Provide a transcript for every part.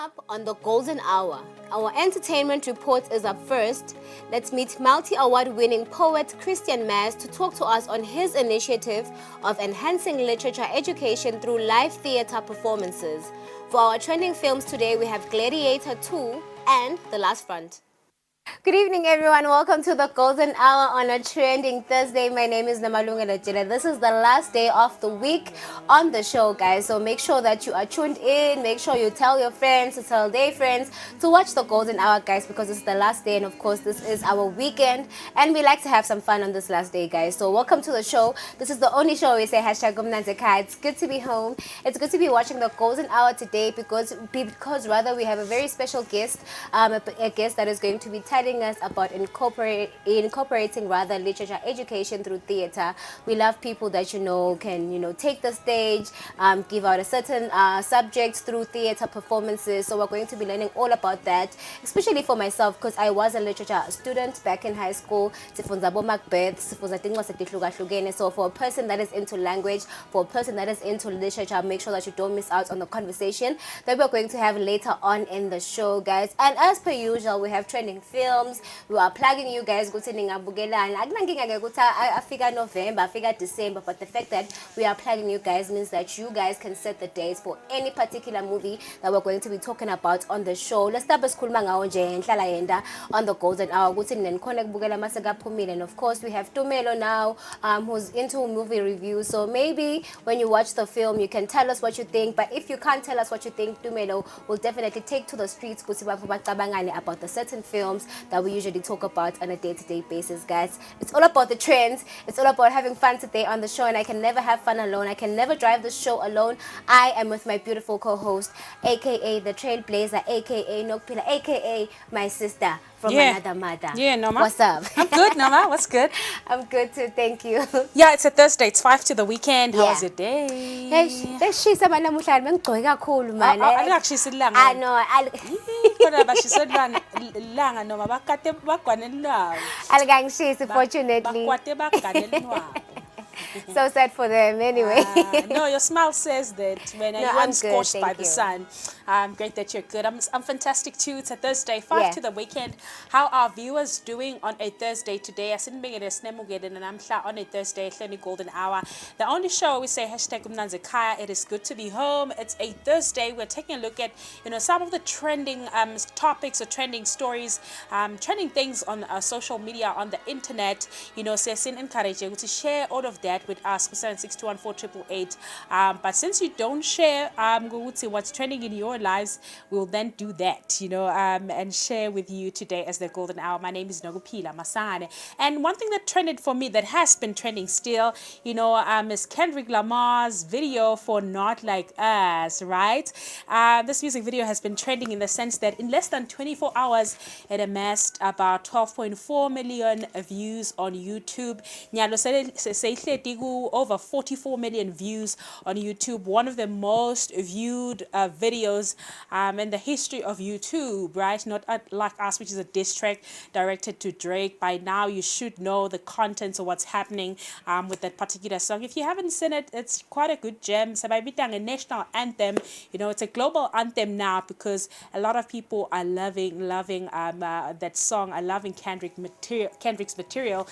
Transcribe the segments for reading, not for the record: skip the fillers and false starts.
up on the Golden Hour. Our entertainment report is up first. Let's meet multi-award winning poet Christian Mas to talk to us on his initiative of enhancing literature education through live theatre performances. For our trending films today, we have Gladiator 2 and The Last Front. Good evening, everyone. Welcome to the Golden Hour on a trending Thursday. My name is Namalunga Lejile. This is the last day of the week on the show, guys. So make sure that you are tuned in. Make sure you tell your friends to tell their friends to watch the Golden Hour, guys, because it's the last day. And of course, this is our weekend. And we like to have some fun on this last day, guys. So welcome to the show. This is the only show we say hashtag Gumnanzeka. It's good to be home. It's good to be watching the Golden Hour today because rather we have a very special guest, a guest that is going to be telling us about incorporating rather literature education through theater. We love people that can take the stage, give out a certain subject through theater performances. So we're going to be learning all about that, especially for myself because I was a literature student back in high school. So for a person that is into language, for a person that is into literature, make sure that you don't miss out on the conversation that we're going to have later on in the show, guys. And as per usual, we have trending films. We are plugging you guys ukuthi ningabukelani. Akunankinga ukuthi afika November, afika December, but the fact that we are plugging you guys means that you guys can set the dates for any particular movie that we're going to be talking about on the show. Let's start besikhuluma ngawo nje enhlala yenda on the Golden Hour ukuthi nenikhona kubukela masekaphumile. And of course, we have Tumelo now who's into movie reviews. So maybe when you watch the film, you can tell us what you think. But if you can't tell us what you think, Tumelo will definitely take to the streets about the certain films that we usually talk about on a day-to-day basis, guys. It's all about the trends. It's all about having fun today on the show, and I can never have fun alone. I can never drive the show alone. I am with my beautiful co-host, aka the Trailblazer, aka Nokpila, aka my sister from another mother. Yeah, Noma. What's up? I'm good, Noma. What's good? I'm good too, thank you. Yeah, it's a Thursday. It's 5 to the weekend. How was your day? Leshisa mana muhlali mengigcoke kakhulu man. Alikushisa ilanga. I know. Kodwa bashisa ilanga noma bakade bagwane ilanga. Alikangishisi fortunately. Bakwate bagane ilanga. So sad for them anyway. No, your smile says that when you weren't scorched by the sun. Great that you're good. I'm fantastic too. It's a Thursday, 5 to the weekend. How are viewers doing on a Thursday today? And I'm on a Thursday, Golden Hour. The only show we say hashtag Umnanzekaya. It is good to be home. It's a Thursday. We're taking a look at some of the trending topics or trending stories, trending things on social media, on the internet. Sesin encourage you to share all of that with us. 7621488. But since you don't share what's trending in your lives, we'll then do that, and share with you today as the Golden Hour. My name is Nogupila Masane. And one thing that trended for me that has been trending still, is Kendrick Lamar's video for Not Like Us, right? This music video has been trending in the sense that in less than 24 hours, it amassed about 12.4 million views on YouTube. Over 44 million views on YouTube. One of the most viewed videos in the history of YouTube, right? Not Like Us, which is a diss track directed to Drake. By now, you should know the contents of what's happening with that particular song. If you haven't seen it, it's quite a good gem. So, a national anthem. It's a global anthem now because a lot of people are loving that song. Are loving Kendrick's material.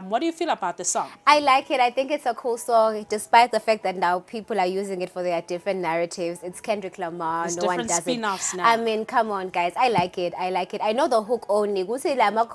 What do you feel about the song? I like it. I think it's a cool song, despite the fact that now people are using it for their different narratives. It's Kendrick Lamar. There's no one does spin-offs it. now. I mean, come on, guys. I like it. I know the hook only. Lama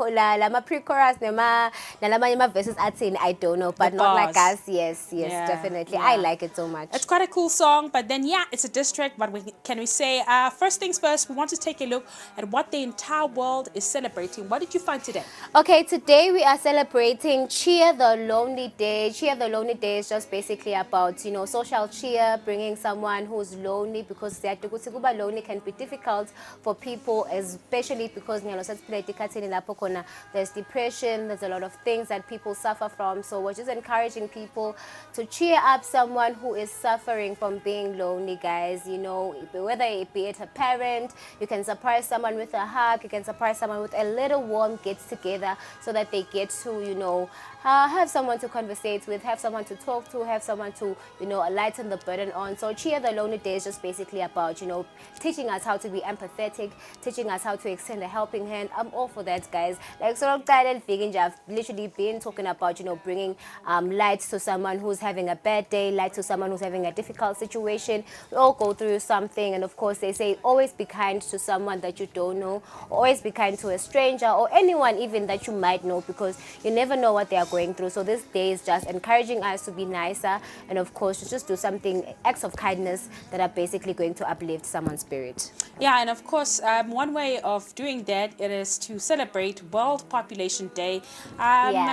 pre-chorus, lama verses I don't know, but Not Like Us. Yes, definitely. I like it so much. It's quite a cool song, but then it's a diss track. But can we say first things first? We want to take a look at what the entire world is celebrating. What did you find today? Okay, today we are celebrating Cheer the Lonely Day. Cheer the Lonely Day is just basically about social cheer, bringing someone who's lonely because lonely can be difficult for people, especially because there's depression, there's a lot of things that people suffer from. So we're just encouraging people to cheer up someone who is suffering from being lonely, guys. Whether it be a parent, you can surprise someone with a hug, you can surprise someone with a little warm get together so that they get to have someone to conversate relate with, have someone to talk to, have someone to, you know, lighten the burden on. So Cheer the Lonely Day is just basically about, you know, teaching us how to be empathetic, teaching us how to extend a helping hand. I'm all for that, guys. Like, so I've literally been talking about, you know, bringing light to someone who's having a bad day, light to someone who's having a difficult situation. We all go through something, and of course they say always be kind to someone that you don't know, always be kind to a stranger or anyone even that you might know, because you never know what they are going through. So this day is just encouraging us to be nicer, and of course to just do something, acts of kindness that are basically going to uplift someone's spirit. Yeah, and of course, one way of doing that, it is to celebrate World Population Day.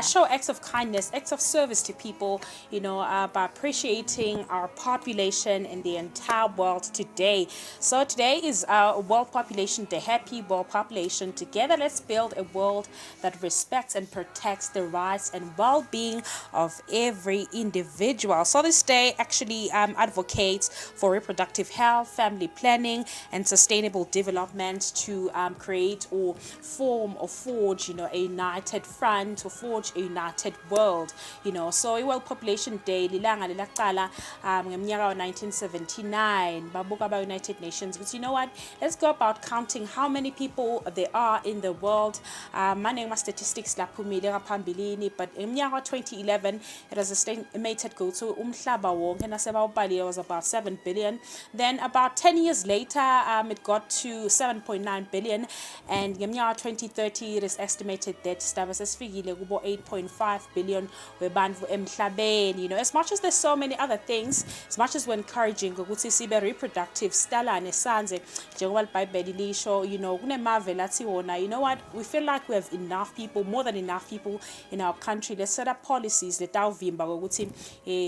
Show acts of kindness, acts of service to people, you know, by appreciating our population in the entire world today. So today is our World Population Day. Happy World Population. Together, let's build a world that respects and protects the rights and well-being of every individual. So this day actually advocates for reproductive health, family planning, and sustainable development to create or form or forge, you know, a united front, or forge a united world, you know. So World Population Day lilanga lilaqala ngeminyaka wa 1979 babuka ba United Nations. But you know what, let's go about counting how many people there are in the world. Maning ma statistics laphumile ngaphambilini, but ngeminyaka wa 2011 it was estimated go to umhlaba wonke nasebawubali was about 7 billion. Then about 10 years later it got to 7.9 billion, and ngeminyaka 2030 it is estimated that sitaba sesifikile kubo 8.5 billion webantu emhlabeni. You know, as much as there's so many other things, as much as we're encouraging ukuthi sibe reproductive, sitalane sanze njengoba iBhayibheli lisho, you know, kunemave lathi wona, you know what, we feel like we have enough people, more than enough people in our country. Let's set up policies letawuvimba ukuthi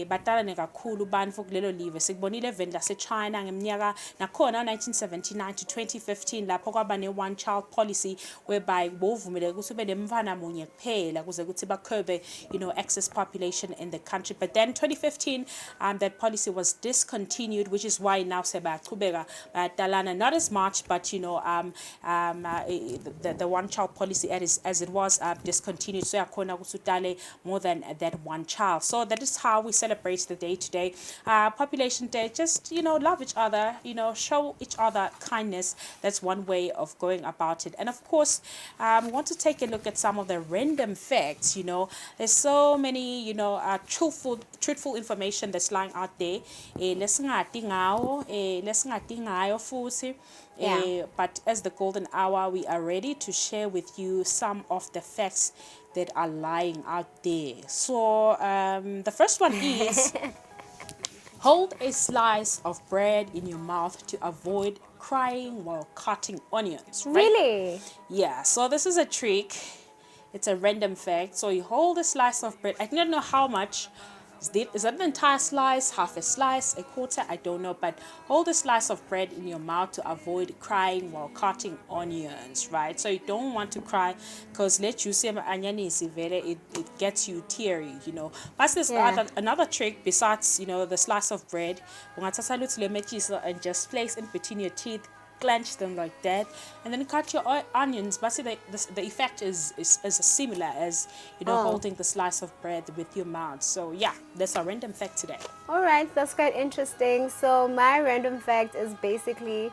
batalane kakhulu bantu kulelo live. Sikubonile event laseChina ngeminyaka nakhona 1979 to 2015 lapho kwaba ne-one child policy whereby bovumile ukuthi ube nemfana munye kuphela kuze ukuthi bakhobe, you know, excess population in the country. But then 2015 that policy was discontinued, which is why now sebaqhubeka bayatalana, not as much, but you know, the one child policy as it was discontinued, so yakhona ukuthi utale more than that one child. So that is how we celebrate the day today. Population Day, just, you know, love each other, you know, show each other kindness. That's one way of going about it. And of course, we want to take a look at some of the random facts. You know, there's so many, you know, truthful information that's lying out there. But as the golden hour, we are ready to share with you some of the facts that are lying out there. So the first one is hold a slice of bread in your mouth to avoid crying while cutting onions. Right? Really? Yeah, so this is a trick. It's a random fact. So you hold a slice of bread. I don't know how much. Is that an entire slice, half a slice, a quarter? I don't know. But hold a slice of bread in your mouth to avoid crying while cutting onions, right? So you don't want to cry because let you see it gets you teary, you know. But there's another trick besides, you know, the slice of bread. And just place in between your teeth, clench them like that, and then cut your onions. But see, the effect is similar as, you know, holding the slice of bread with your mouth. So yeah, that's our random fact today. All right, that's quite interesting. So my random fact is basically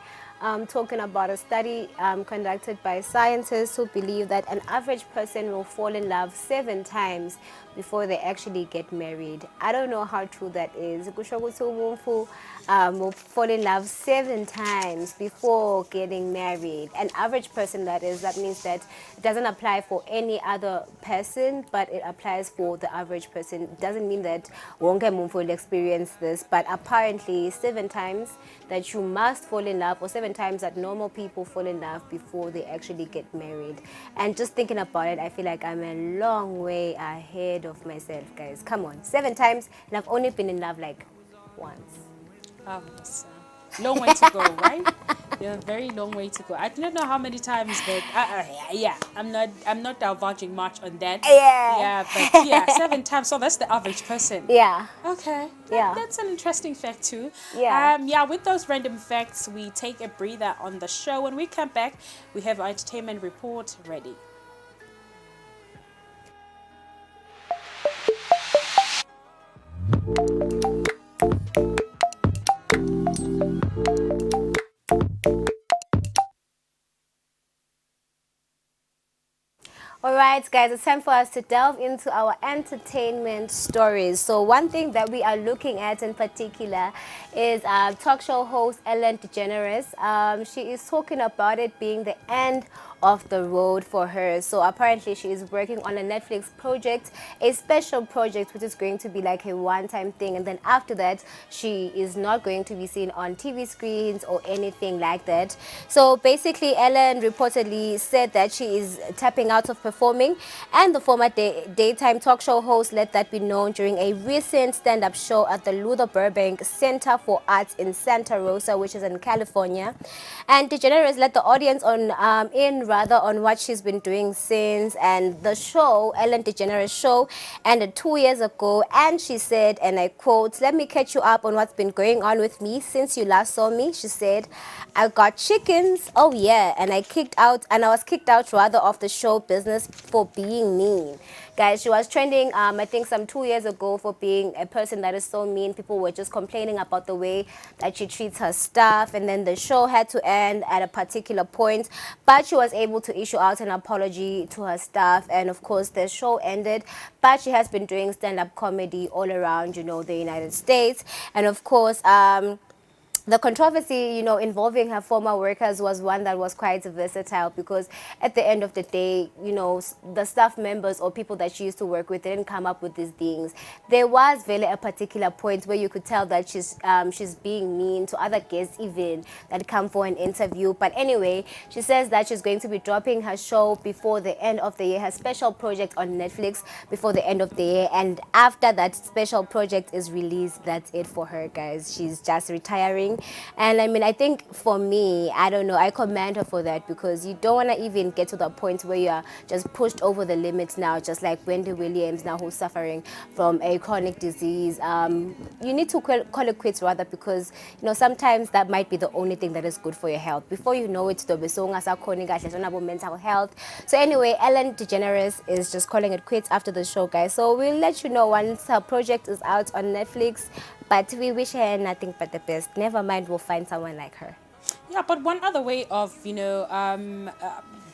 talking about a study conducted by scientists who believe that an average person will fall in love 7 times before they actually get married. I don't know how true that is. Will fall in love 7 times before getting married. An average person, that is. That means that it doesn't apply for any other person, but it applies for the average person. It doesn't mean that wonke muntu will experience this, but apparently 7 times that you must fall in love, or 7 times that normal people fall in love before they actually get married. And just thinking about it, I feel like I'm a long way ahead of myself, guys. Come on, 7 times, and I've only been in love like once. Oh, that's a long way to go, right? Yeah, very long way to go. I don't know how many times, but I'm not divulging much on that. But 7 times. So that's the average person. Yeah. Okay. Yeah. That's an interesting fact too. Yeah. With those random facts, we take a breather on the show. When we come back, we have our entertainment report ready. All right, guys, it's time for us to delve into our entertainment stories. So one thing that we are looking at in particular is talk show host Ellen DeGeneres. She is talking about it being the end of the road for her. So apparently she is working on a Netflix project, a special project, which is going to be like a one-time thing. And then after that, she is not going to be seen on TV screens or anything like that. So basically, Ellen reportedly said that she is tapping out of performing, and the former daytime talk show host let that be known during a recent stand-up show at the Luther Burbank Center for Arts in Santa Rosa, which is in California. And DeGeneres let the audience on on what she's been doing since, and the show, Ellen DeGeneres show, ended 2 years ago. And she said, and I quote, "Let me catch you up on what's been going on with me since you last saw me." She said, "I got chickens, oh yeah, and I was kicked out rather of the show business for being mean." Guys, she was trending, I think some 2 years ago for being a person that is so mean. People were just complaining about the way that she treats her staff, and then the show had to end at a particular point. But she was able to issue out an apology to her staff, and of course the show ended. But she has been doing stand-up comedy all around, you know, the United States. And of course, the controversy, you know, involving her former workers was one that was quite versatile, because at the end of the day, you know, the staff members or people that she used to work with didn't come up with these things. There was really a particular point where you could tell that she's being mean to other guests even that come for an interview. But anyway, she says that she's going to be dropping her show before the end of the year, her special project on Netflix before the end of the year. And after that special project is released, that's it for her, guys. She's just retiring. And I mean, I think for me, I don't know, I commend her for that, because you don't want to even get to the point where you are just pushed over the limits now, just like Wendy Williams now, who's suffering from a chronic disease. You need to call it quits rather, because, you know, sometimes that might be the only thing that is good for your health. Before you know it, there'll be so much about mental health. So anyway, Ellen DeGeneres is just calling it quits after the show, guys. So we'll let you know once her project is out on Netflix. But we wish her nothing but the best. Never mind, we'll find someone like her. Yeah, but one other way of, you know,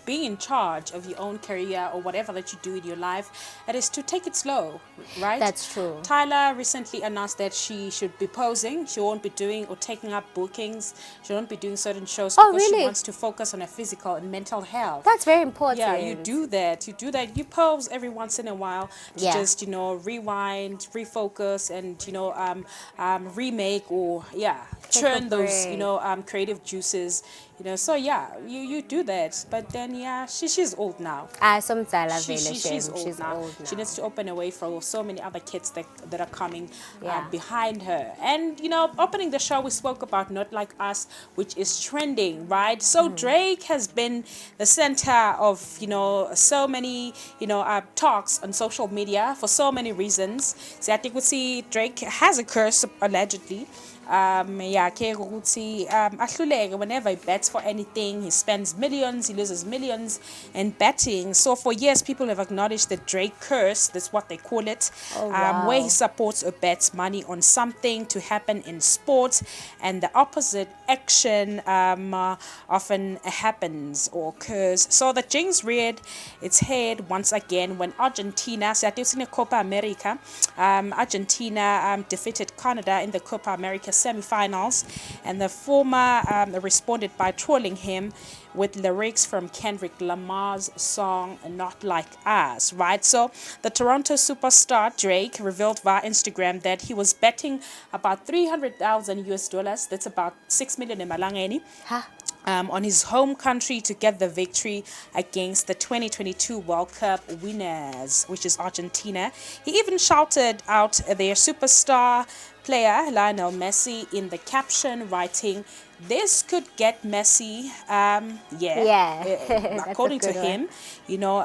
being in charge of your own career or whatever that you do in your life, it is to take it slow, right? That's true. Tyler recently announced that she should be posing. She won't be doing or taking up bookings. She won't be doing certain shows because really? she wants to focus on her physical and mental health. That's very important. Yeah, you do that. You pose every once in a while to just, you know, rewind, refocus, and, you know, remake or, churn those, you know, creative juices. You know, so yeah, you do that, but then she's old now. She's old now. She needs to open a way for so many other kids that are coming behind her. And you know, opening the show, we spoke about Not Like Us, which is trending, right? So Drake has been the center of, you know, so many, you know, talks on social media for so many reasons. So I think we see Drake has a curse allegedly. Whenever he bets for anything, he spends millions, he loses millions in betting. So for years, people have acknowledged the Drake curse, that's what they call it, where he supports or bets money on something to happen in sports, and the opposite action often happens or occurs. So the jinx reared its head once again when Argentina, Copa America, Argentina defeated Canada in the Copa America semi-finals, and the former responded by trolling him with lyrics from Kendrick Lamar's song Not Like Us, right? So the Toronto superstar Drake revealed via Instagram that he was betting about $300,000, that's about 6 million in Malangeni, on his home country to get the victory against the 2022 World Cup winners, which is Argentina. He even shouted out their superstar player Lionel Messi in the caption, writing, "This could get messy." According to him, you know,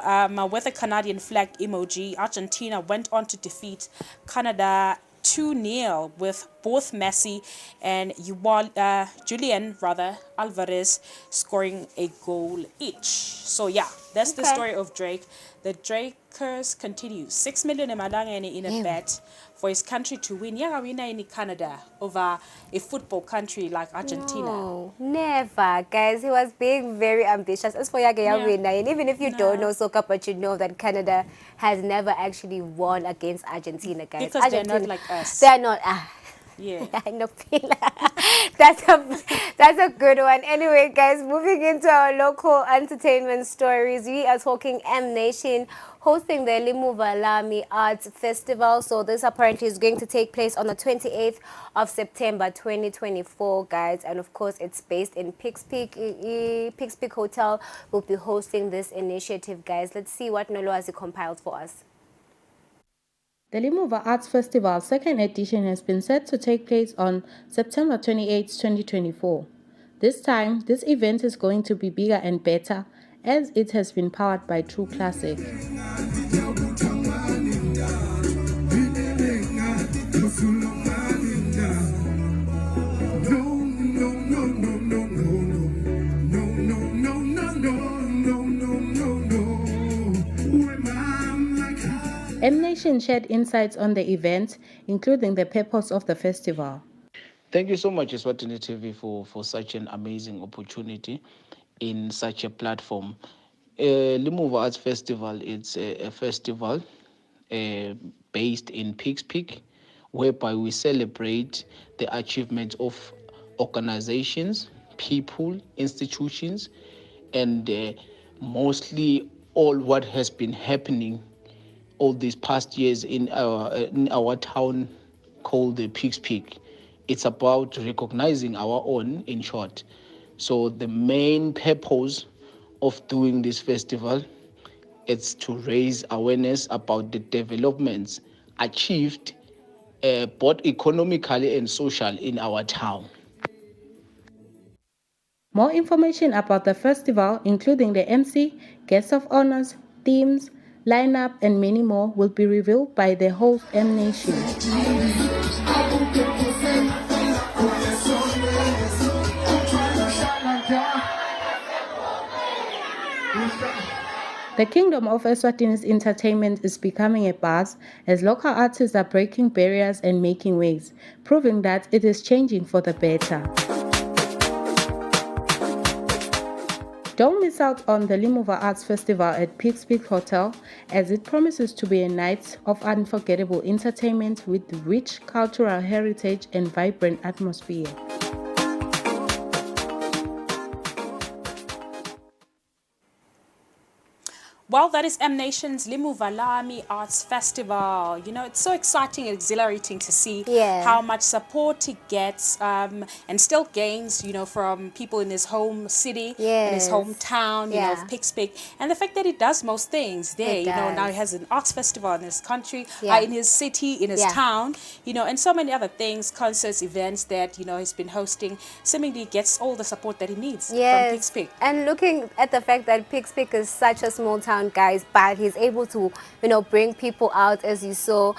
with a Canadian flag emoji, Argentina went on to defeat Canada 2-0 with both Messi and Julian Alvarez scoring a goal each. So yeah, that's the story of Drake. The Drake curse continues. 6 million emalangeni in a bet for his country to win. Yeah, winner in Canada over a football country like Argentina. No, never, guys. He was being very ambitious. As for winner, and even if you don't know soccer, but you know that Canada has never actually won against Argentina, guys. Because Argentina, they're not like us. They're not. Yeah. I know. That's a good one. Anyway, guys, moving into our local entertainment stories, we are talking M Nation hosting the Limuvalami Arts Festival. So this apparently is going to take place on the 28th of September 2024, guys. And of course, it's based in Pikes Peak. Pikes Peak Hotel will be hosting this initiative, guys. Let's see what Noloazi compiled for us. The Limuva Arts Festival second edition has been set to take place on September 28, 2024. This time, this event is going to be bigger and better as it has been powered by True Classic. M Nation shared insights on the event, including the purpose of the festival. Thank you so much, Eswatini TV, for such an amazing opportunity in such a platform. Limuva Arts Festival, it's a festival based in Pikes Peak, whereby we celebrate the achievements of organizations, people, institutions, and mostly all what has been happening all these past years in our town called the Pikes Peak. It's about recognizing our own, in short. So the main purpose of doing this festival is to raise awareness about the developments achieved both economically and social in our town. More information about the festival, including the MC, guests of honors, themes, lineup, and many more, will be revealed by the host M Nation. The Kingdom of Eswatini's entertainment is becoming a buzz as local artists are breaking barriers and making waves, proving that it is changing for the better. Don't miss out on the Limuva Arts Festival at Pikes Peak Hotel, as it promises to be a night of unforgettable entertainment with rich cultural heritage and vibrant atmosphere. Well, that is M Nation's Limuvalami Arts Festival. You know, it's so exciting and exhilarating to see how much support he gets and still gains, you know, from people in his home city, in his hometown, you know, of Pikes Peak. And the fact that he does most things there, you know, now he has an arts festival in his country, in his city, in his town, you know, and so many other things, concerts, events that, you know, he's been hosting, seemingly gets all the support that he needs from Pikes Peak. And looking at the fact that Pikes Peak is such a small town, guys, but he's able to, you know, bring people out, as you saw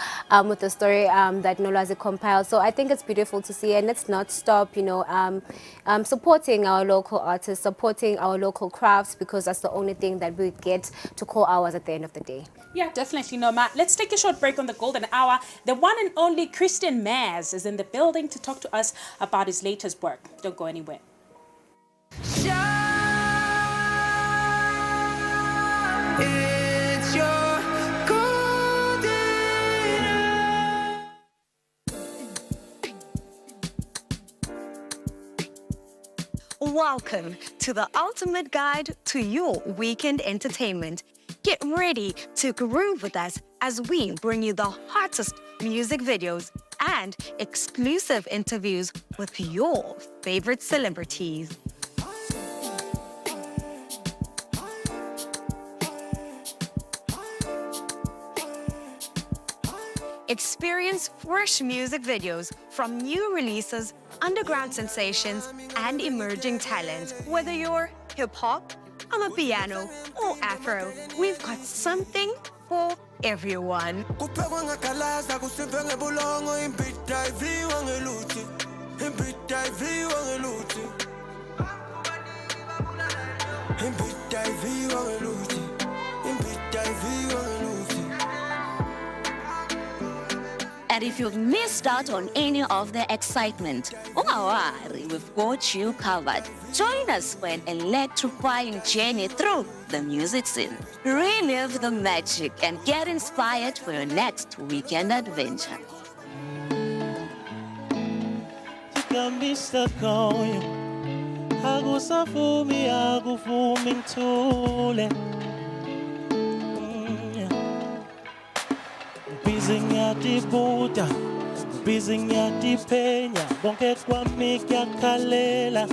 with the story that Nolazi compiled. So I think it's beautiful to see, and let's not stop, you know, supporting our local artists, supporting our local crafts, because that's the only thing that we get to call ours at the end of the day. Yeah, definitely. No, Matt. Let's take a short break on the Golden Hour. The one and only Christian Maz is in the building to talk to us about his latest work. Don't go anywhere. It's your golden hour. Welcome to the ultimate guide to your weekend entertainment. Get ready to groove with us as we bring you the hottest music videos and exclusive interviews with your favorite celebrities. Experience fresh music videos from new releases, underground sensations, and emerging talent. Whether you're hip-hop, amapiano, or afro, we've got something for everyone. And if you've missed out on any of the excitement, don't worry, we've got you covered. Join us for an electrifying journey through the music scene. Relive the magic and get inspired for your next weekend adventure. You got me stuck on you. Agusafumi, agufumi ntule. Busy nyati buta, busy nyati penya. Bonke kwa mikya kalela.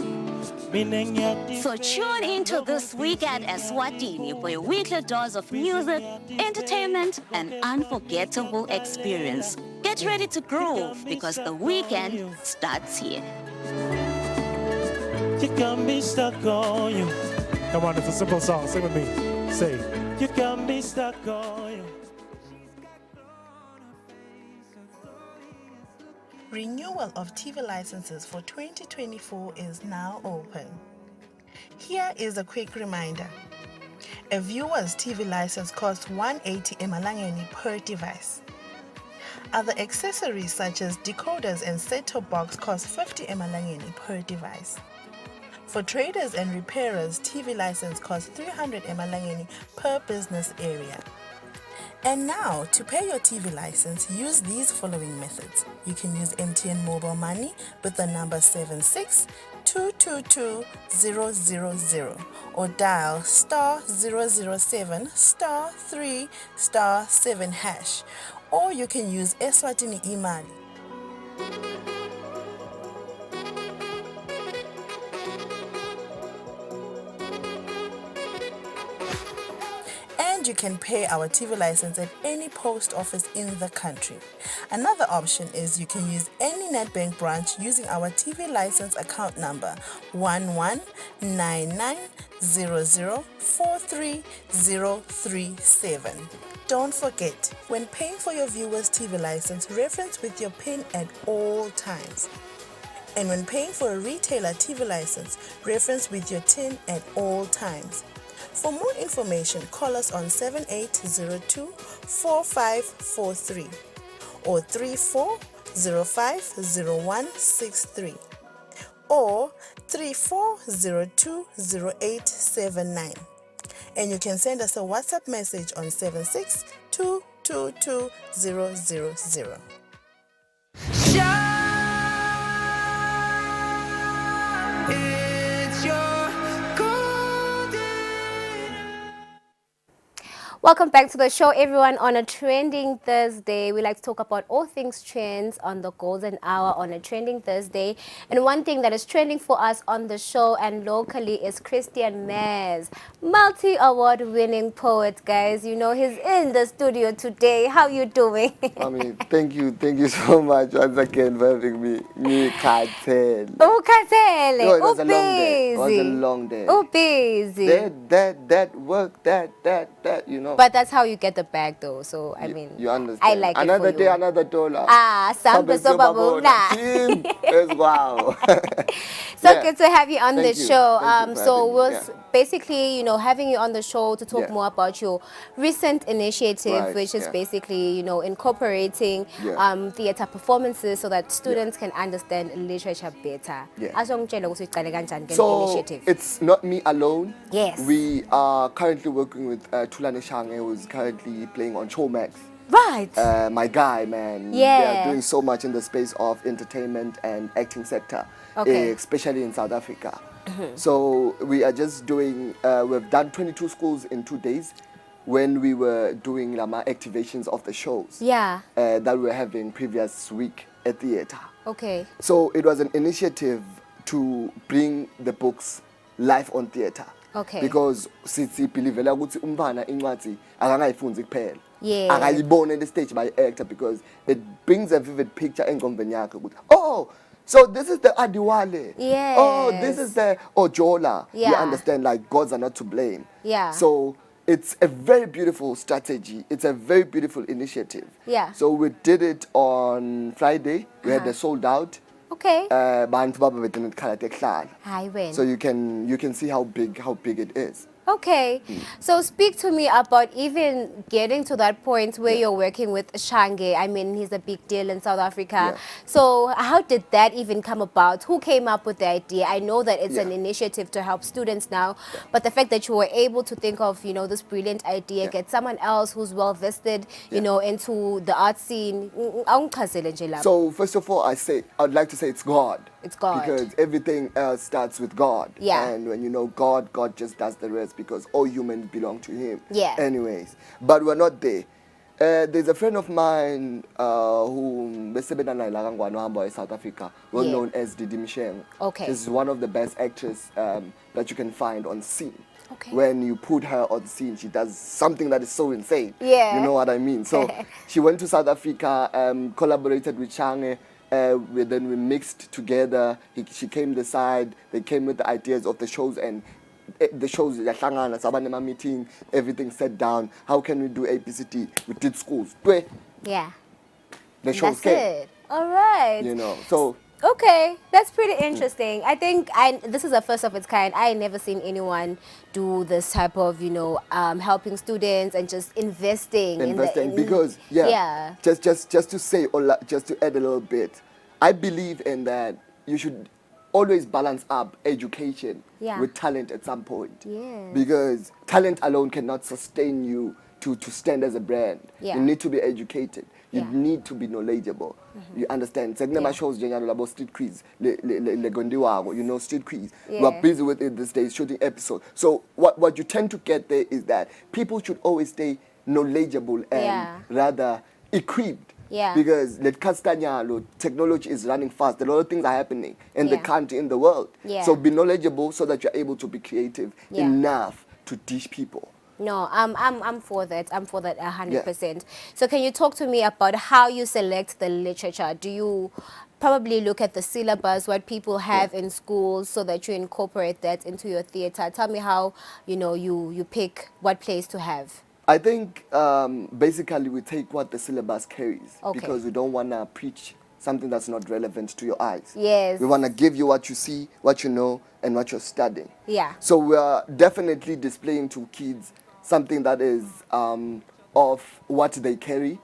So tune into This Week at Eswatini for your weekly dose of music, entertainment, and unforgettable experience. Get ready to groove because the weekend starts here. You got me stuck on you. Come on, it's a simple song. Sing with me. Say, you got me stuck on you. Renewal of TV licenses for 2024 is now open. Here is a quick reminder. A viewer's TV license costs 180 emalangeni per device. Other accessories such as decoders and set-top box cost 50 emalangeni per device. For traders and repairers, TV license costs 300 emalangeni per business area. And now, to pay your TV license, use these following methods. You can use MTN Mobile Money with the number 762222000 or dial *007 *3 *7 hash. Or you can use Eswatini Imali. You can pay our TV license at any post office in the country. Another option is you can use any Nedbank branch using our TV license account number 119900430037. Don't forget, when paying for your viewer's TV license, reference with your PIN at all times. And when paying for a retailer TV license, reference with your TIN at all times. For more information, call us on 7802-4543 or 34050163 or 34020879. And you can send us a WhatsApp message on 762222000. Welcome back to the show, everyone. On a Trending Thursday, we like to talk about all things trends on the golden hour on a Trending Thursday. And one thing that is trending for us on the show and locally is Christian Maz, multi-award-winning poet, guys. You know, he's in the studio today. How you doing? I mean, thank you so much once again for having me. Katele. Oh, Katele. No, it was a long day. It was a long day. Oh, busy. That work, that, you know. But that's how you get the bag, though. So, I mean, you understand. I like another it for day, you. another dollar. Sambe sobabona. Wow. So good to have you on the show. So we'll basically, you know, having you on the show to talk more about your recent initiative, which is basically, you know, incorporating theatre performances so that students can understand literature better. So Initiative. it's not me alone. Yes. We are currently working with Tulane Shange, who's currently playing on Showmax. Right. My guy, man. Yeah. They are doing so much in the space of entertainment and acting sector, especially in South Africa. So we are just doing, we've done 22 schools in 2 days when we were doing Lama activations of the shows that we were having previous week at theatre. Okay. So it was an initiative to bring the books live on theatre. Okay. Because sithi believela ukuthi umntwana incwadi akangayifunzi kuphela. Yeah. Akayibone the stage by actor because it brings a vivid picture engqondweni yakhe ukuthi oh, so this is the Adiwale. Yes. Oh, this is the Ojola. Yeah. You understand, like gods are not to blame. Yeah. So it's a very beautiful strategy. It's a very beautiful initiative. Yeah. So we did it on Friday. We had the sold out. Okay. So you can see how big it is. Okay, so speak to me about even getting to that point where you're working with Shange. I mean, he's a big deal in South Africa. So how did that even come about? Who came up with the idea? I know that it's an initiative to help students now, but the fact that you were able to think of, you know, this brilliant idea, get someone else who's well vested, you know, into the art scene. So first of all, I'd like to say it's God. It's God. Because everything else starts with God. Yeah. And when you know God, God just does the rest because all humans belong to Him. Yeah. Anyways, but we're not there. There's a friend of mine who is South Africa, well known as Didi Msheng. Okay. She's one of the best actresses that you can find on scene. Okay. When you put her on scene, she does something that is so insane. Yeah. You know what I mean? So she went to South Africa, collaborated with Shange. Then we mixed together. She came this side. They came with the ideas of the shows, and the shows, the meeting, everything set down. How can we do ABCD? We did schools. Yeah. The shows came. That's it. All right. You know, so. Okay, that's pretty interesting. I think this is a first of its kind. I ain't never seen anyone do this type of, you know, helping students and just investing. Because just to say, or just to add a little bit, I believe in that you should always balance up education with talent at some point. Yes. Because talent alone cannot sustain you to stand as a brand. Yeah. You need to be educated. You need to be knowledgeable. You understand? Shows about street quiz, you know, street quiz. We are busy with it these days, shooting episodes. So what you tend to get there is that people should always stay knowledgeable and rather equipped. Yeah. Because technology is running fast. A lot of things are happening in the country, in the world. Yeah. So be knowledgeable so that you're able to be creative enough to teach people. No, I'm for that. I'm for that 100%. So can you talk to me about how you select the literature? Do you probably look at the syllabus, what people have in schools, so that you incorporate that into your theater? Tell me how, you know, you pick what plays to have. I think basically we take what the syllabus carries because we don't want to preach something that's not relevant to your eyes. Yes. We want to give you what you see, what you know, and what you're studying. Yeah. So we are definitely displaying to kids something that is of what they carry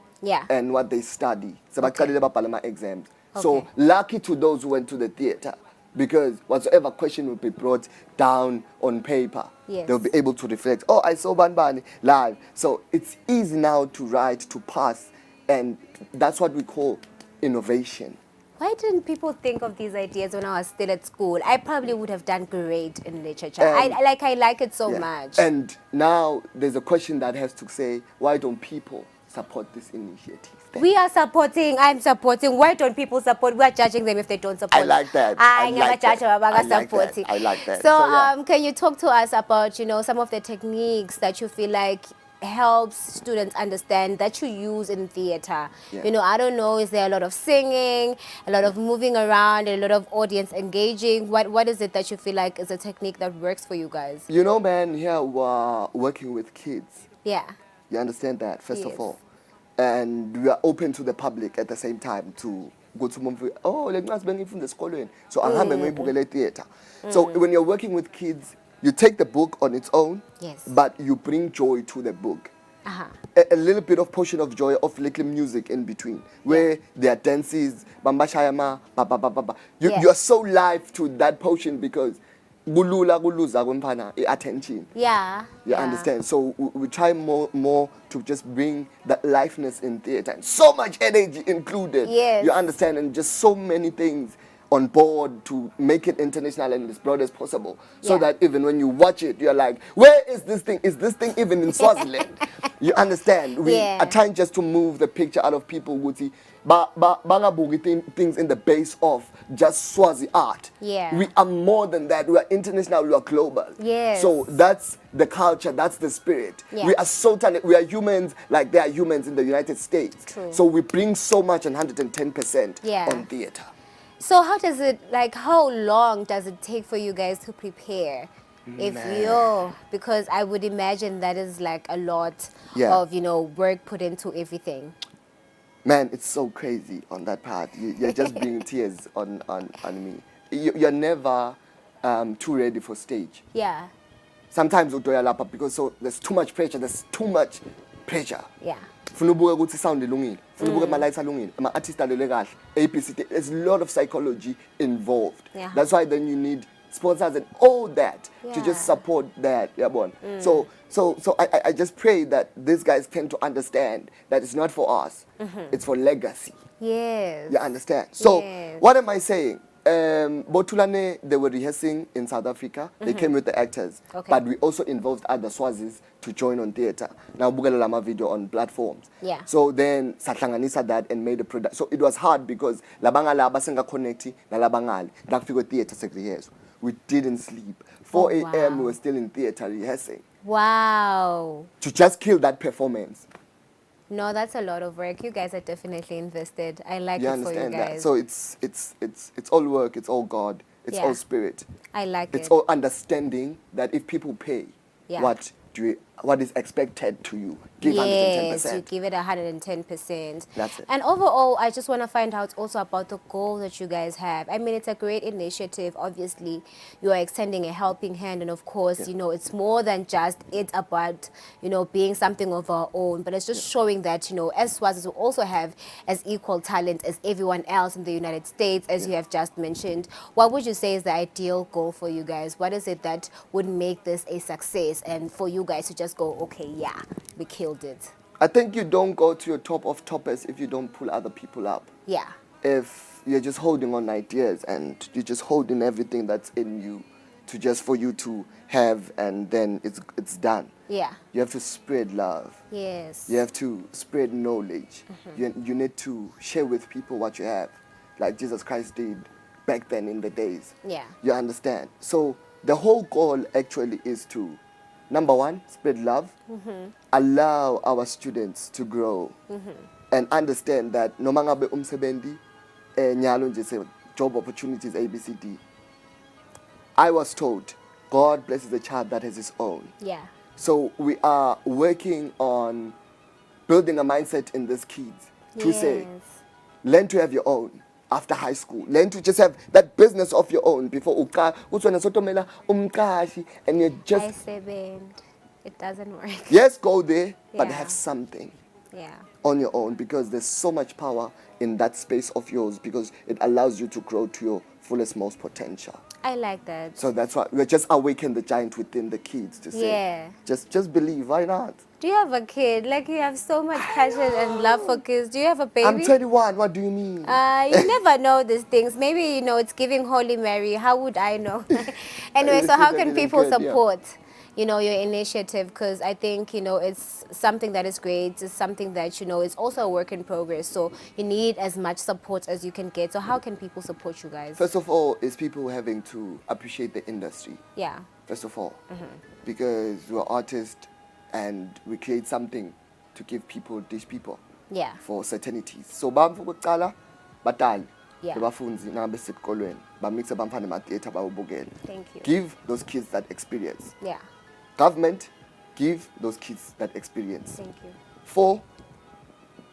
and what they study. So exams. So lucky to those who went to the theater, because whatsoever question will be brought down on paper, they'll be able to reflect. Oh, I saw Banbani live. So it's easy now to write, to pass, and that's what we call innovation. Why didn't people think of these ideas when I was still at school? I probably would have done great in literature. I like it so much. And now there's a question that has to say, why don't people support this initiative? We are supporting. I'm supporting. Why don't people support? We are judging them if they don't support. I like that. I like that. I like that. So, can you talk to us about, you know, some of the techniques that you feel like helps students understand that you use in theater? You know, I don't know, is there a lot of singing, a lot of moving around, a lot of audience engaging? What is it that you feel like is a technique that works for you guys? You know, man, here we're working with kids. Yeah. You understand that, first of all. And we are open to the public at the same time to go to movie. Oh, let me bring from the school. So I'm theater. So when you're working with kids, you take the book on its own, but you bring joy to the book. A little bit of portion of joy of little music in between, where there are dances, bamba shayama, ba ba ba ba ba. You are so live to that portion because attention. You understand? So we try more to just bring that liveness in theater and so much energy included. You understand? And just so many things on board to make it international and as broad as possible, so that even when you watch it, you're like, where is this thing? Is this thing even in Swaziland? You understand? We are trying just to move the picture out of people would see things in the base of just Swazi art. We are more than that. We are international, we are global. So that's the culture, that's the spirit. We are so talented. We are humans like there are humans in the United States. So we bring so much and 110% on theater. So how does it, like, how long does it take for you guys to prepare? Because I would imagine that is like a lot of, you know, work put into everything. Man, it's so crazy on that part. You're just bringing tears on me. You're never too ready for stage. sometimes udoya lapha because so there's too much pressure. Yeah. Funa ubuke ukuthi sound ilungile. Funa ubuke ama lights alungile. Ama artists alele kahle. ABCD. There's a lot of psychology involved. Yeah. That's why then you need sponsors and all that to Yeah. just support that. Yeah, bon. So I just pray that these guys tend to understand that it's not for us. It's for legacy. Yes. You understand? So Yes. what am I saying? Botulane, they were rehearsing in South Africa. They came with the actors. Okay. But we also involved other Swazis to join on theater. Now, Bugala Lama video on platforms. Yeah. So then, Satlanganisa that and made a product. So it was hard because Labanga Laba Senga Connecti, na Labangali, Dakfigo Theater Secretaries. We didn't sleep. 4 Oh, a.m. wow. we were still in theater rehearsing Wow. to just kill that performance. No, that's a lot of work. You guys are definitely invested. I like You it for you understand guys. that? So it's all work, it's all God, it's Yeah. all spirit. I like It's it. all understanding that if people pay Yeah. what is expected to you, give Yes, you 110%. give it 110%. That's it. And overall, I just want to find out also about the goal that you guys have. I mean, it's a great initiative. Obviously, you are extending a helping hand. And of course, you know, it's more than just it's about, you know, being something of our own. But it's just showing that, you know, as Swazis, we also have as equal talent as everyone else in the United States, as you have just mentioned. What would you say is the ideal goal for you guys? What is it that would make this a success? And for you guys to just go, okay, yeah, we killed it. I think you don't go to your top of toppers if you don't pull other people up. Yeah. If you're just holding on ideas and you're just holding everything that's in you to just for you to have and then it's done. Yeah. You have to spread love. Yes. You have to spread knowledge. You need to share with people what you have, like Jesus Christ did back then in the days. Yeah. You understand? So the whole goal actually is to, number one, spread love, allow our students to grow, and understand that no mangabe umsebenzi nyalo nje se job opportunities ABCD. I was told God blesses a child that has his own. Yeah. So we are working on building a mindset in these kids to say, learn to have your own after high school. Learn to just have that business of your own before and you just it doesn't work. yes, go there, but Yeah. have something Yeah. on your own because there's so much power in that space of yours because it allows you to grow to your fullest, most potential. I like that. So that's why we're just awaken the giant within the kids to say, Yeah. just believe, why not? Do you have a kid? Like, you have so much passion and love for kids. Do you have a baby? I'm 21, what do you mean? You never know these things. Maybe, you know, it's giving Holy Mary. How would I know? Anyway, so how can people support, you know, your initiative? Because I think, you know, it's something that is great. It's something that, you know, it's also a work in progress. So you need as much support as you can get. So how can people support you guys? First of all, is people having to appreciate the industry. Yeah. First of all, because we're artists and we create something to give people, teach people Yeah. for certainties. So bamfu kuqala batali Yeah. bafunzi nabe sikolweni bamixa bamfana ma-theater bawubukela. Thank you. Give those kids that experience. Yeah. Government, give those kids that experience. Thank you. 4,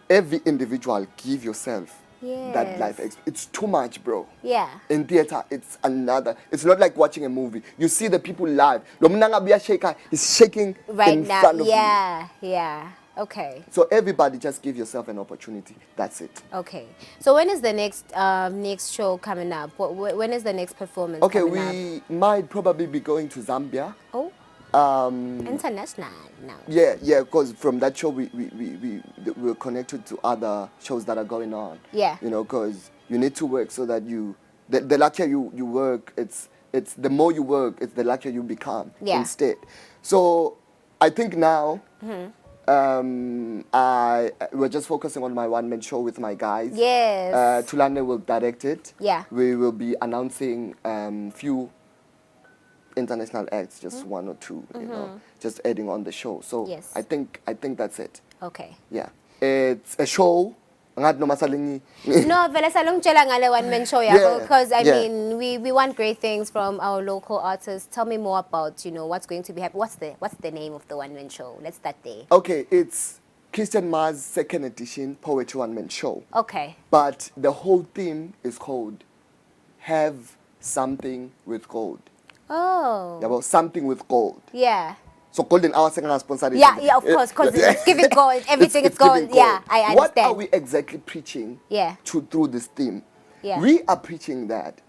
every individual, give yourself that Yes. life experience. It's too much, bro. Yeah. In theater, it's another. It's not like watching a movie. You see the people live. Lo mnanga biya shaker is shaking Right in now. front of you. Yeah. Yeah. Okay. So everybody just give yourself an opportunity. That's it. Okay. So when is the next show coming up? When is the next performance Okay, coming up? we might probably be going to Zambia. Oh, international now. Yeah, because from that show we're connected to other shows that are going on. Yeah. You know, because you need to work so that the luckier you work, it's the more you work, it's the luckier you become instead. So I think now we're just focusing on my one-man show with my guys. Yes. Tulane will direct it. Yeah. We will be announcing few international acts, just 1 or 2, you know, just adding on the show. So Yes. I think that's it. Okay. Yeah. It's a show. No, vele salungitshela ngale one-man show Yeah, yakho, because I yeah. mean we want great things from our local artists. Tell me more about, you know, what's going to be happening. What's the name of the one-man show? Let's start there. Okay, it's Christian Mars' second edition Poetry One-Man Show. Okay. But the whole theme is called Have Something with Gold. Oh. Yeah, well, something with gold. Yeah. So golden hour second responsibility. Yeah, of course, because it's giving gold. Everything is gold. Yeah, I understand. What are we exactly preaching through this theme? Yeah. We are preaching that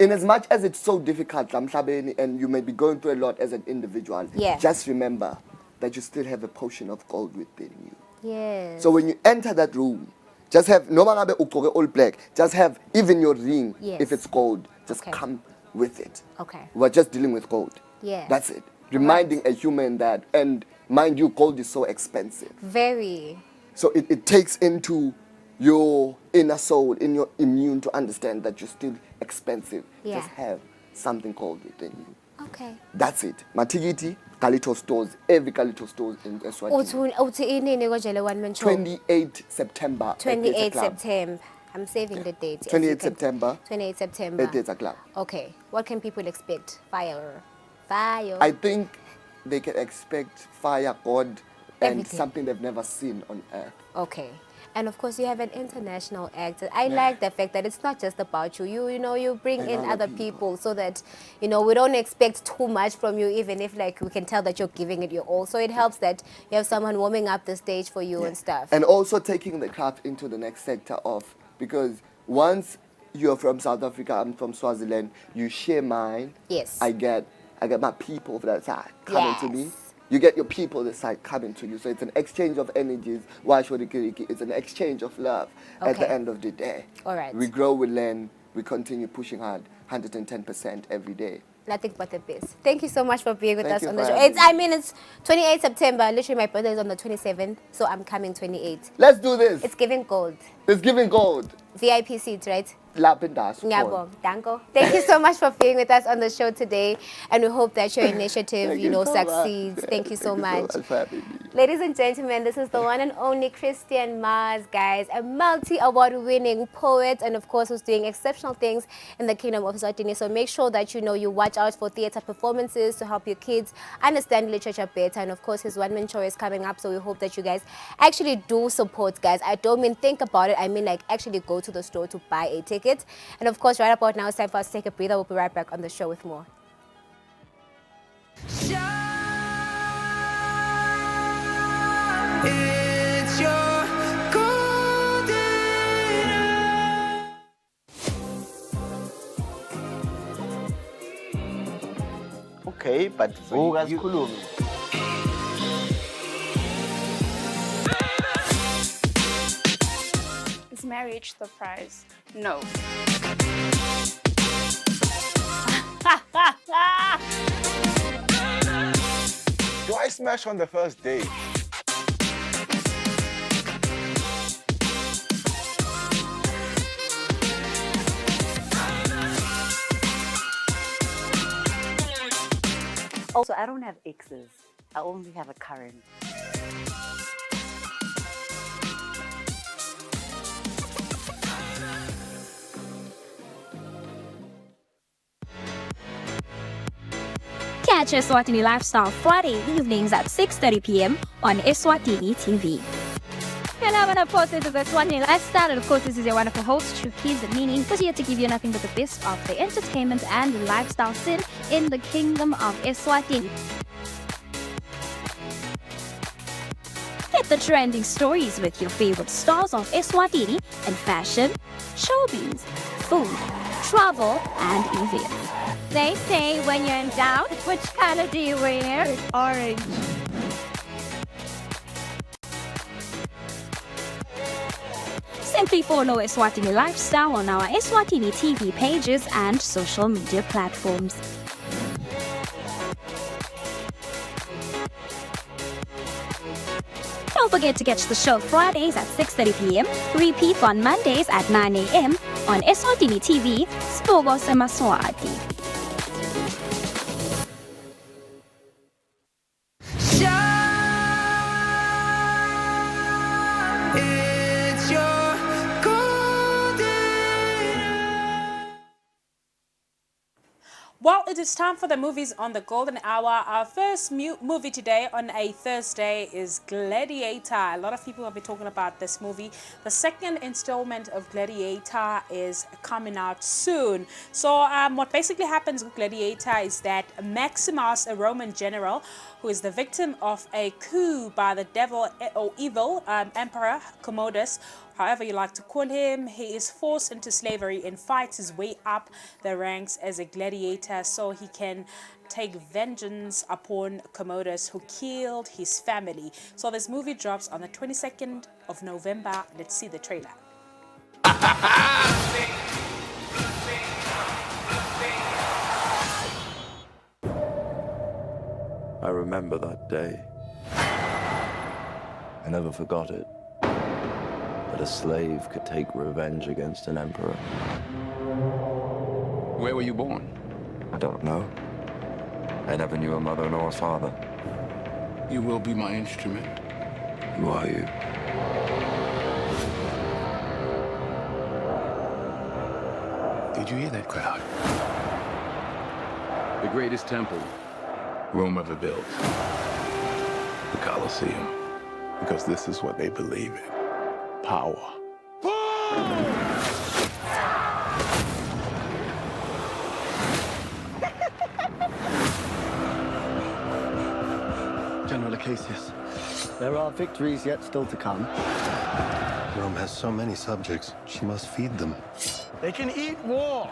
in as much as it's so difficult, and you may be going through a lot as an individual, just remember that you still have a portion of gold within you. Yes. So when you enter that room, just have, no matter all black, just have even your ring, if it's gold, just come with it. Okay. We're just dealing with gold. Yeah. That's it. Reminding a human that, and mind you, gold is so expensive. Very. So it takes into your inner soul, in your immune to understand that you're still expensive. Yeah. Just have something gold within you. Okay. That's it. Matigiti, Kalito stores, every Kalito stores in Eswatini. 28 September. 28 September. I'm saving the date. 28 September. 28 September. At a club. Okay. What can people expect? Fire. I think they can expect fire, God, and Everything. something they've never seen on earth. Okay. And of course, you have an international actor. I like the fact that it's not just about you. You bring in other people so that, we don't expect too much from you, even if, like, we can tell that you're giving it your all. So it helps that you have someone warming up the stage for you and stuff. And also taking the craft into the next sector because once you're from South Africa, I'm from Swaziland, you share mine. Yes. I get my people for that side coming to me. You get your people this side coming to you. So it's an exchange of energies. It's an exchange of love at the end of the day. All right. We grow, we learn, we continue pushing hard 110% every day. Nothing but the best. Thank you so much for being with us on the show. It's 28 September. Literally, my birthday is on the 27th, so I'm coming 28. Let's do this. It's giving gold. It's giving gold. VIP seats, right? Ngiyabonga. Danko. Thank you so much for being with us on the show today, and we hope that your initiative, succeeds. Thank you so much. Ladies and gentlemen, this is the one and only Christian Mars, guys, a multi-award-winning poet, and of course, who's doing exceptional things in the Kingdom of Eswatini. So make sure that you watch out for theater performances to help your kids understand literature better. And of course, his one-man show is coming up, so we hope that you guys actually do support, guys. I don't mean think about it. I mean, like, actually go to the store to buy a ticket. And of course, right about now, it's time for us to take a breather. We'll be right back on the show with more. It's your golden hour. Okay, but vuka sikhulume. Is marriage the prize? No. Do I smash on the first date? Also, I don't have exes. I only have a current. Catch Eswatini Lifestyle Friday evenings at 6:30 p.m. on Eswatini TV. Hello, and of course, this is Eswatini Lifestyle, and of course, this is your wonderful host, Chukiz Meaning, who's here to give you nothing but the best of the entertainment and lifestyle scene in the Kingdom of Eswatini. Get the trending stories with your favorite stars of Eswatini in fashion, showbiz, food, travel, and events. They say when you're in doubt, which color do you wear? Orange. Simply follow Eswatini Lifestyle on our Eswatini TV pages and social media platforms. Don't forget to catch the show Fridays at 6:30 p.m. Repeat on Mondays at 9 a.m. on Eswatini TV, Spogo Semaswati. It's your golden. Well, it is time for the movies on the Golden Hour. Our first movie today on a Thursday is Gladiator. A lot of people have been talking about this movie. The second installment of Gladiator is coming out soon. So what basically happens with Gladiator is that Maximus, a Roman general who is the victim of a coup by the devil or evil Emperor Commodus, however you like to call him, he is forced into slavery and fights his way up the ranks as a gladiator so he can take vengeance upon Commodus, who killed his family. So this movie drops on the 22nd of November. Let's see the trailer. I remember that day. I never forgot it. That a slave could take revenge against an emperor. Where were you born? I don't know. I never knew a mother nor a father. You will be my instrument. Who are you? Did you hear that crowd? The greatest temple Rome ever built. The Colosseum. Because this is what they believe in. Power. General Acacius, there are victories yet still to come. Rome has so many subjects. She must feed them. They can eat war.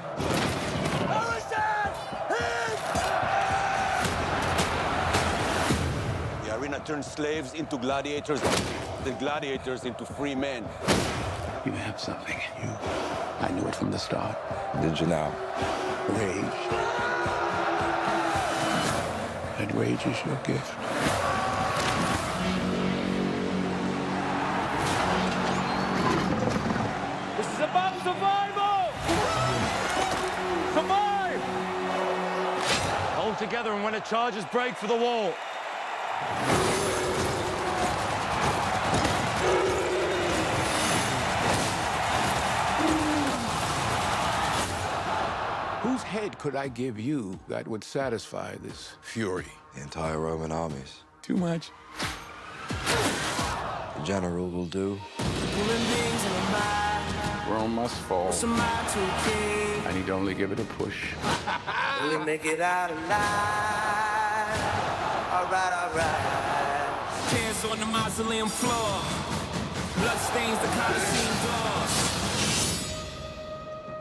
The arena turns slaves into gladiators, the gladiators into free men. You have something in you. I knew it from the start. Did you now? Rage. That rage is your gift. This is about survival! Survive! Hold together, and when it charges, break for the wall. Whose head could I give you that would satisfy this fury? The entire Roman armies. Too much. The general will do. Rome must fall. I need only give it a push. Will we make it out alive? All right. Tears on the mausoleum floor. Blood stains the Colosseum doors.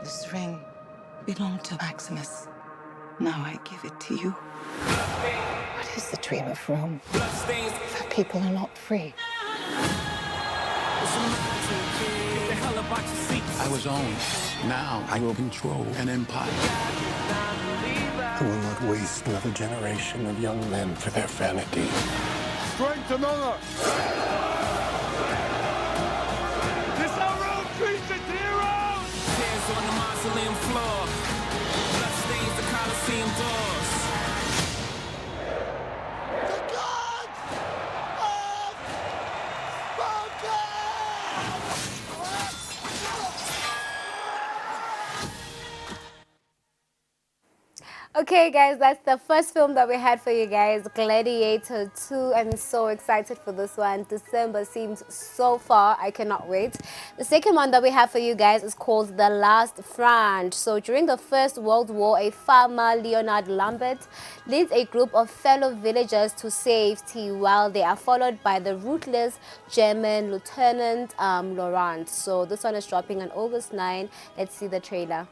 This ring belonged to Maximus. Now I give it to you. What is the dream of Rome? That people are not free. I was owned. Now I will control an empire. I will not waste another generation of young men for their vanity. Strength and honor! This is how Rome treats its heroes! Tears on the mausoleum floor. Blood stains the Colosseum doors. The gods have spoken! Okay, guys, that's the first film that we had for you guys, Gladiator 2. I'm so excited for this one. December seems so far. I cannot wait. The second one that we have for you guys is called The Last Front. So during the First World War, a farmer, Leonard Lambert, leads a group of fellow villagers to safety while they are followed by the ruthless German Lieutenant Laurent. So this one is dropping on August 9. Let's see the trailer.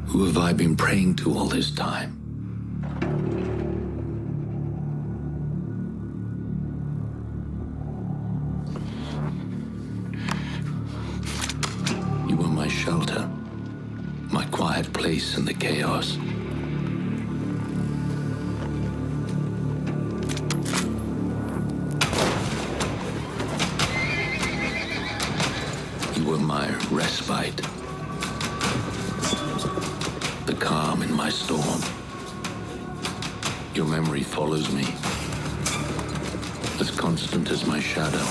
Who have I been praying to all this time? You were my shelter, my quiet place in the chaos. You were my respite. The calm in my storm. Your memory follows me, as constant as my shadow.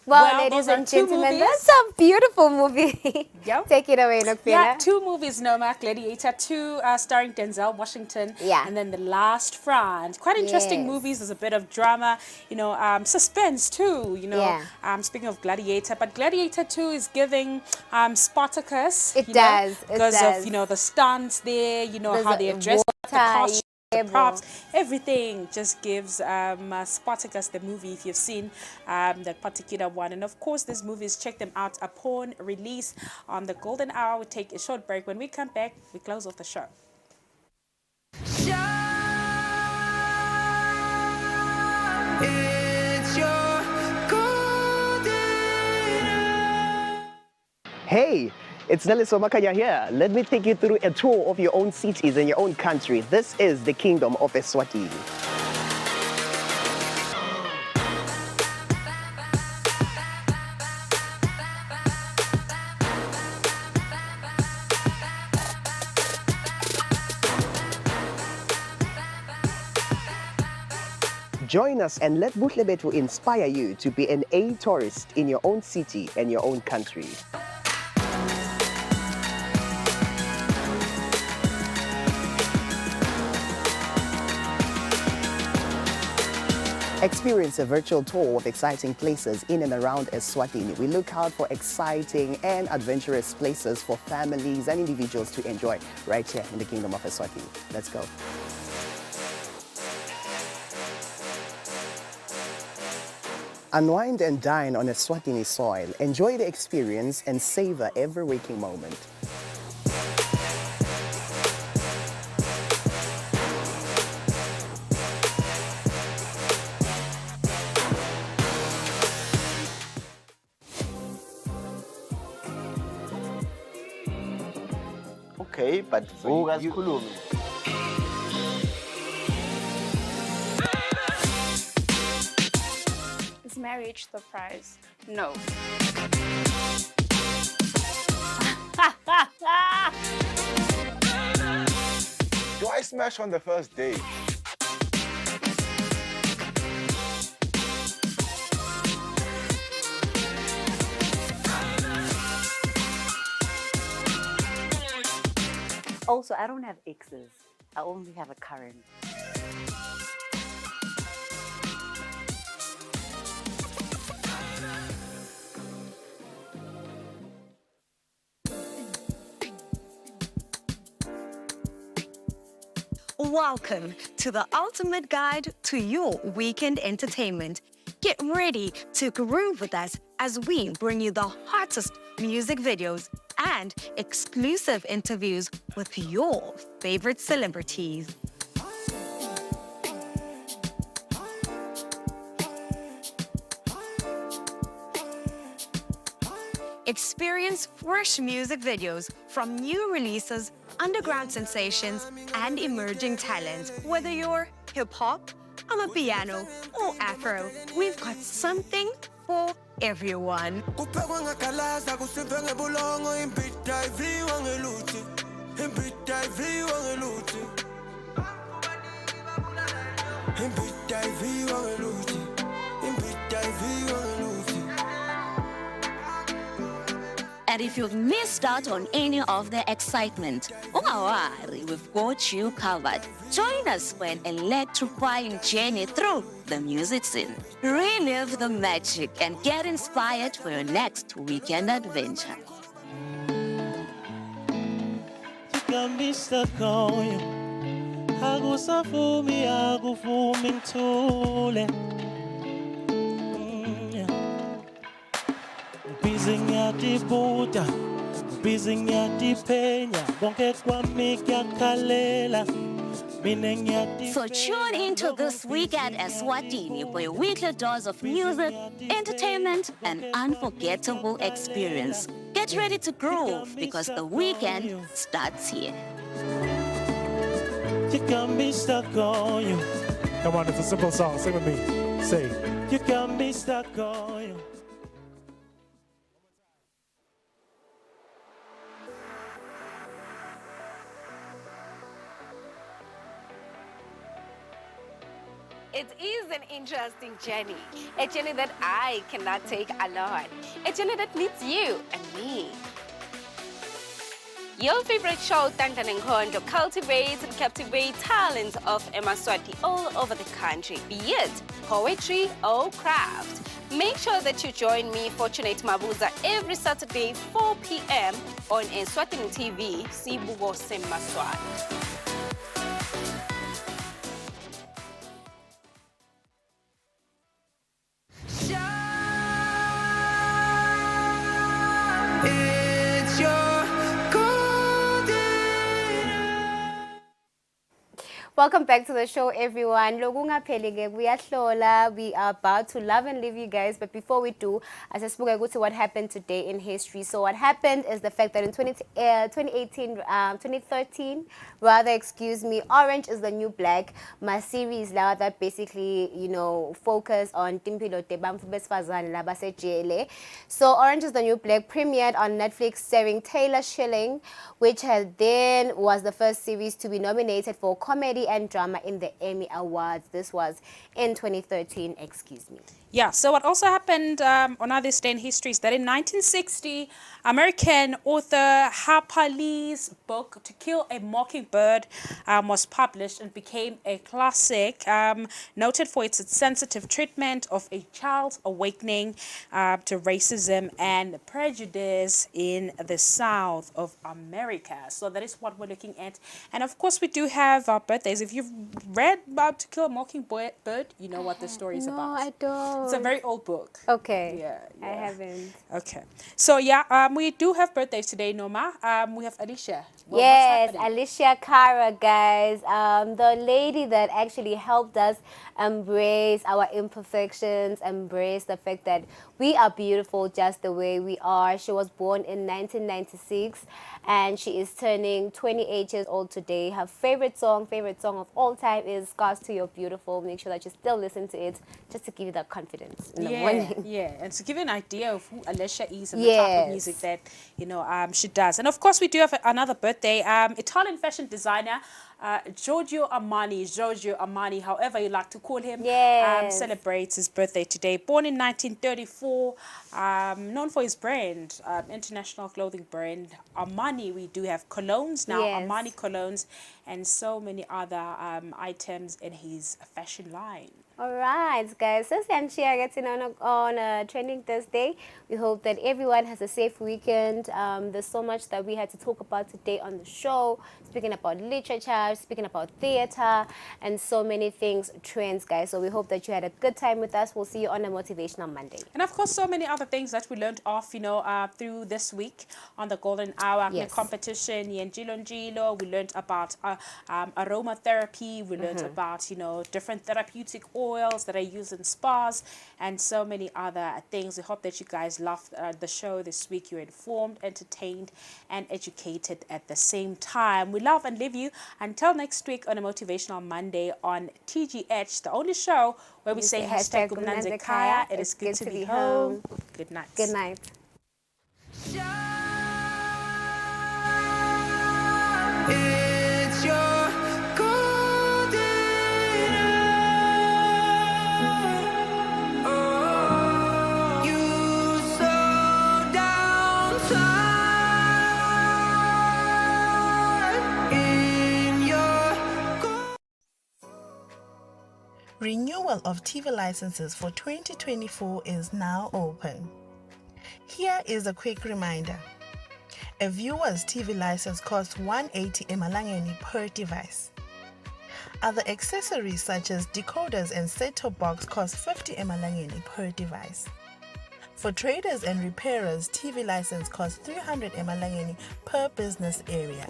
Well, ladies and gentlemen, that's a beautiful movie. Yep. Take it away, Nokpela. Yeah, 2 movies, Noma. Gladiator 2, starring Denzel Washington. Yeah. And then The Last Front. Quite interesting movies. There's a bit of drama, suspense too, speaking of Gladiator. But Gladiator 2 is giving Spartacus. It does. Because of, the stunts there, how they address the costume. The props, everything just gives Spartacus the movie, if you've seen that particular one. And of course, these movies, check them out upon release on the golden hour. We take a short break. When we come back, we close off the show. It's your golden. Hey, it's Nelson Makanya here. Let me take you through a tour of your own cities and your own country. This is the Kingdom of Eswatini. Join us and let Buhlebetu inspire you to be an A tourist in your own city and your own country. Experience a virtual tour of exciting places in and around Eswatini. We look out for exciting and adventurous places for families and individuals to enjoy right here in the Kingdom of Eswatini. Let's go. Unwind and dine on Eswatini soil. Enjoy the experience and savor every waking moment. Okay, but you. Is marriage the prize? No. Do I smash on the first date? Also, I don't have exes. I only have a current. Welcome to the ultimate guide to your weekend entertainment. Get ready to groove with us as we bring you the hottest music videos and exclusive interviews with your favorite celebrities. Experience fresh music videos from new releases, underground sensations, and emerging talent. Whether you're hip-hop, amapiano, or afro, we've got something for everyone. And if you've missed out on any of the excitement, don't worry, we've got you covered. Join us for an electrifying journey through the music scene. Relive the magic and get inspired for your next weekend adventure. You can be stuck on you. Agusafumi, agufumi ntule. Bizinyati buta, bizinyati penya, bonke kwami kyakalela. So tune into This Week at Eswatini for your weekly dose of music, entertainment, and unforgettable experience. Get ready to groove because the weekend starts here. You can be stuck on you. Come on, it's a simple song. Sing with me. Say, you can be stuck on you. It is an interesting journey. A journey that I cannot take alone. A journey that needs you and me. Your favorite show, Tantan Nkondo, cultivates and captivates talents of Eswatini all over the country, be it poetry or craft. Make sure that you join me, Fortunate Mabuza, every Saturday, 4 p.m. on Eswatini TV, Sibugo Semaswati. Welcome back to the show, everyone. We are about to love and leave you guys, but before we do, I just spoke about what happened today in history. So what happened is the fact that in 2013, Orange is the New Black, my series that basically, focus on Timpilo Tebamfu Besfazan Labase. So Orange is the New Black premiered on Netflix, starring Taylor Schilling, which then was the first series to be nominated for comedy and drama in the Emmy Awards. This was in 2013, Yeah, so what also happened on this day in history is that in 1960, American author Harper Lee's book, To Kill a Mockingbird, was published and became a classic, noted for its sensitive treatment of a child's awakening to racism and prejudice in the South of America. So that is what we're looking at. And of course, we do have our birthdays. If you've read about To Kill a Mockingbird, you know what the story is about. No, I don't. It's a very old book. Okay. Yeah. I haven't. Okay. So yeah, we do have birthdays today, Noma. We have Alicia. Well, yes, Alicia Cara, guys. The lady that actually helped us embrace our imperfections, embrace the fact that we are beautiful just the way we are. She was born in 1996 and she is turning 28 years old today. Her favorite song of all time is Scars to You're Beautiful. Make sure that you still listen to it just to give you that confidence in the morning. Yeah, and to give you an idea of who Alicia is and the type of music that, she does. And of course, we do have another birthday. Italian fashion designer Giorgio Armani, however you like to call him, celebrates his birthday today. Born in 1934, known for his brand, international clothing brand Armani. We do have colognes now, Armani colognes, and so many other items in his fashion line. All right, guys. So Sanchia getting on a Trending Thursday. We hope that everyone has a safe weekend. There's so much that we had to talk about today on the show. Speaking about literature, speaking about theater, and so many things, trends, guys. So we hope that you had a good time with us. We'll see you on a Motivational Monday. And of course, so many other things that we learned off, through this week on the Golden Hour competition. We learned about aromatherapy. We learned about, different therapeutic oils that are used in spas and so many other things. We hope that you guys loved the show this week. You're informed, entertained, and educated at the same time. We love and leave you until next week on a Motivational Monday on TGH, the only show where we say hashtag Gumnanze Kaya. It is good to be home. Good night. Good night. It's your Renewal of TV licenses for 2024 is now open. Here is a quick reminder. A viewer's TV license costs 180 emalangeni per device. Other accessories such as decoders and set-top box cost 50 emalangeni per device. For traders and repairers, TV license costs 300 emalangeni per business area.